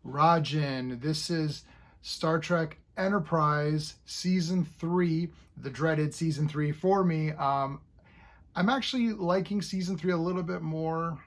Rajiin. This is Star Trek Enterprise Season 3, the dreaded Season 3 for me. I'm actually liking Season 3 a little bit more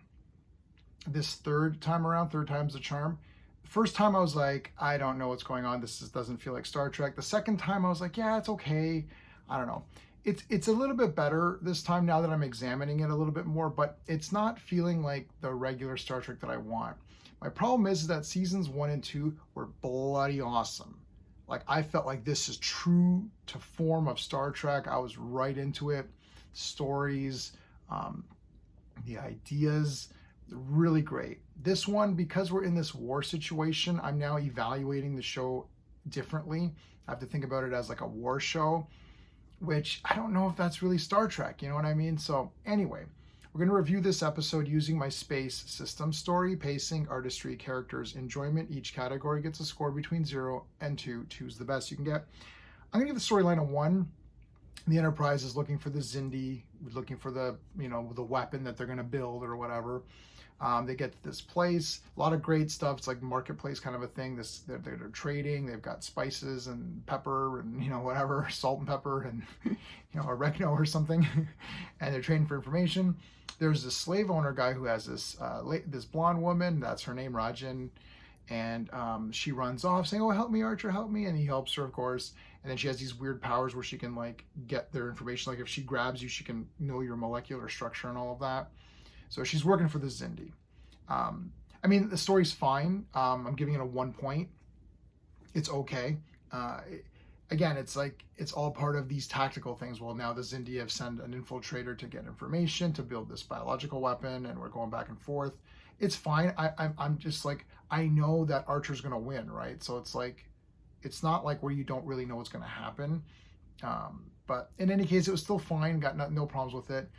this third time around. Third time's the charm. The first time I was like, I don't know what's going on. This doesn't feel like Star Trek. The second time I was like, yeah, it's okay. I don't know. It's a little bit better this time now that I'm examining it a little bit more, but it's not feeling like the regular Star Trek that I want. My problem is that seasons 1 and 2 were bloody awesome. Like, I felt like this is true to form of Star Trek. I was right into it. Stories, um, the ideas, really great. This one, because we're in this war situation, I'm now evaluating the show differently. I have to think about it as like a war show, which I don't know if that's really Star Trek, you know what I mean? So anyway, we're going to review this episode using my space system: story, pacing, artistry, characters, enjoyment. Each category gets a score between 0 and 2. 2 is the best you can get. I'm going to give the storyline a 1. The Enterprise is looking for the Xindi, looking for the, the weapon that they're going to build or whatever. They get to this place, a lot of great stuff. It's like marketplace kind of a thing. They're trading. They've got spices and pepper and whatever, salt and pepper and oregano or something, and they're trading for information. There's this slave owner guy who has this blonde woman. That's her name, Rajiin, and she runs off saying, "Oh, help me, Archer, help me!" And he helps her, of course. And then she has these weird powers where she can like get their information. Like if she grabs you, she can know your molecular structure and all of that. So she's working for the Xindi. I mean, the story's fine. I'm giving it a 1 point. It's okay. Again, it's like, it's all part of these tactical things. Well, now the Xindi have sent an infiltrator to get information to build this biological weapon, and we're going back and forth. It's fine. I'm just like, I know that Archer's going to win, right? So it's like, it's not like where you don't really know what's going to happen. But in any case, it was still fine. Got no problems with it.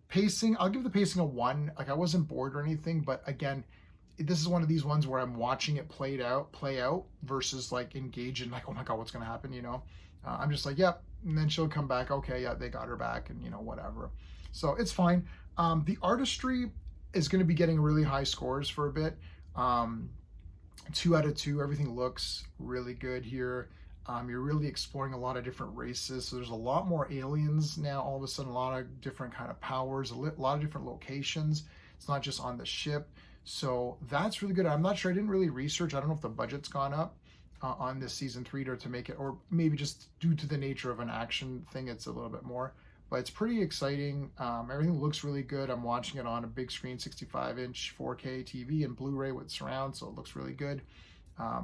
Pacing, I'll give the pacing a 1. Like, I wasn't bored or anything, but again, this is one of these ones where I'm watching it play out versus like engage in like, oh my God, what's going to happen? I'm just like, yep. And then she'll come back. Okay. Yeah, they got her back, and whatever. So it's fine. The artistry is going to be getting really high scores for a bit. 2 out of 2. Everything looks really good here. You're really exploring a lot of different races. So there's a lot more aliens now. All of a sudden, a lot of different kind of powers, a lot of different locations. It's not just on the ship. So that's really good. I'm not sure. I didn't really research. I don't know if the budget's gone up on this season 3 to make it, or maybe just due to the nature of an action thing, it's a little bit more. But it's pretty exciting. Everything looks really good. I'm watching it on a big screen, 65-inch 4K TV and Blu-ray with surround, so it looks really good.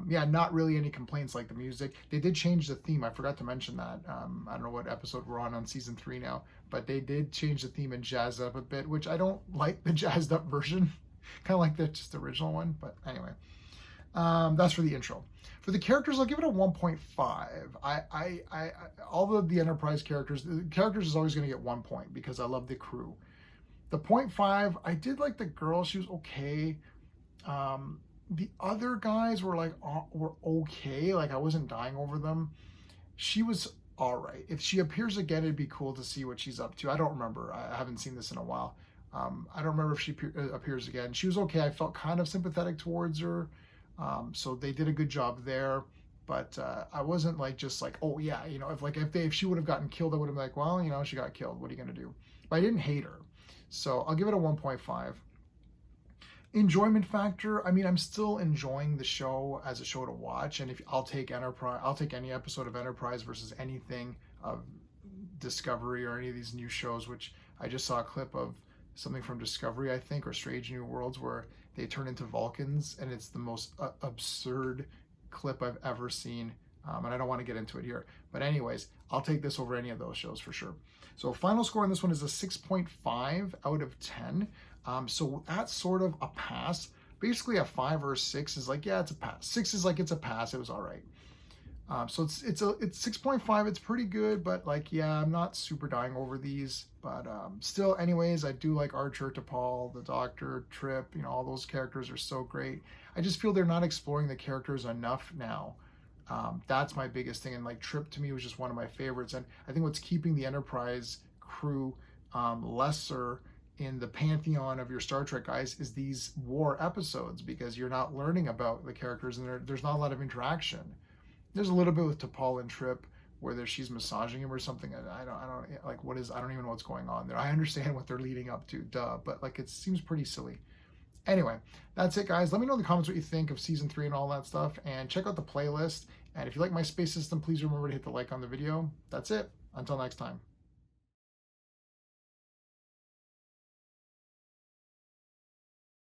Yeah, not really any complaints like the music. They did change the theme. I forgot to mention that. I don't know what episode we're on season 3 now, but they did change the theme and jazz it up a bit, which I don't like the jazzed up version. Kind of like just the original one, but anyway. That's for the intro. For the characters, I'll give it a 1.5. I all of the Enterprise characters, the characters is always going to get 1 point because I love the crew. The 0.5, I did like the girl. She was okay. The other guys were okay. Like, I wasn't dying over them. She was all right. If she appears again, it'd be cool to see what she's up to. I don't remember. I haven't seen this in a while. I don't remember if she appears again. She was okay. I felt kind of sympathetic towards her. So they did a good job there. But I wasn't like, just like, oh yeah, if she would have gotten killed, I would have been like, well, she got killed. What are you gonna do? But I didn't hate her. So I'll give it a 1.5. Enjoyment factor, I mean, I'm still enjoying the show as a show to watch, and if I'll take any episode of Enterprise versus anything of Discovery or any of these new shows, which I just saw a clip of something from Discovery, I think, or Strange New Worlds, where they turn into Vulcans, and it's the most absurd clip I've ever seen. And I don't want to get into it here. But anyways, I'll take this over any of those shows for sure. So final score on this one is a 6.5 out of 10. So that's sort of a pass. Basically a 5 or a 6 is like, yeah, it's a pass. 6 is like, it's a pass. It was all right. So it's 6.5. It's pretty good, but like, yeah, I'm not super dying over these. But still, anyways, I do like Archer, T'Pol, the Doctor, Trip. All those characters are so great. I just feel they're not exploring the characters enough now. That's my biggest thing. And like, Trip to me was just one of my favorites. And I think what's keeping the Enterprise crew lesser in the pantheon of your Star Trek guys is these war episodes, because you're not learning about the characters and there's not a lot of interaction. There's a little bit with T'Pol and Trip where she's massaging him or something. I don't like what is, I don't even know what's going on there. I understand what they're leading up to, duh, but like it seems pretty silly. Anyway, that's it, guys. Let me know in the comments what you think of season 3 and all that stuff, and check out the playlist. And if you like my space system, please remember to hit the like on the video. That's it. Until next time.